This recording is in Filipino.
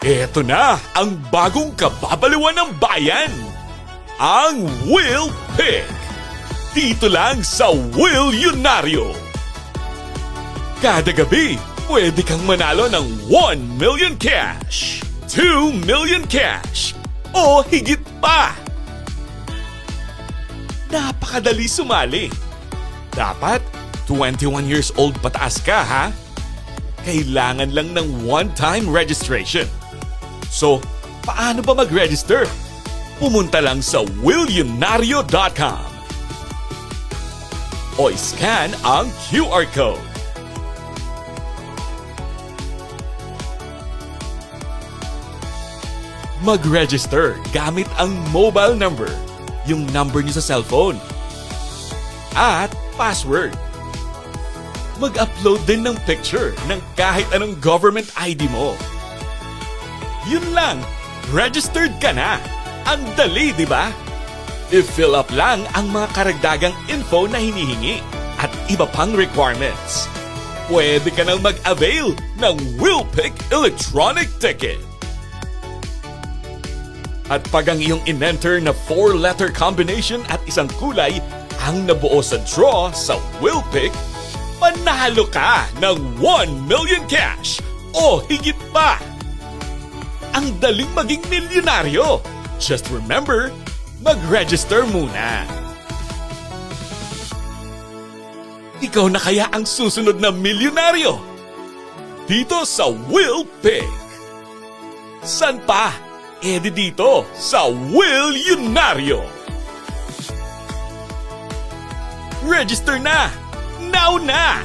Eto na ang bagong kababaliwan ng bayan. Ang Will Pick. Dito lang sa Will Yunario. Kada gabi, pwede kang manalo ng 1 million cash, 2 million cash, o higit pa. Napakadali sumali. Dapat 21 years old pataas ka, ha? Kailangan lang ng one-time registration. So, paano ba mag-register? Pumunta lang sa willunario.com o scan ang QR code. Mag-register gamit ang mobile number, yung number niyo sa cellphone, at password. Mag-upload din ng picture ng kahit anong government ID mo. Yun lang, registered ka na. Ang dali, di ba? I-fill up lang ang mga karagdagang info na hinihingi at iba pang requirements. Pwede ka nang mag-avail ng Will Pick Electronic Ticket. At pag ang iyong in-enter na 4-letter combination at isang kulay ang nabuo sa draw sa Will Pick, manalo ka ng 1 million cash o higit pa. Ang daling maging milyonaryo. Just remember, mag-register muna. Ikaw na kaya ang susunod na milyonaryo? Dito sa Will Pick. San pa? Edi dito sa Will Yunario. Register na! Now na!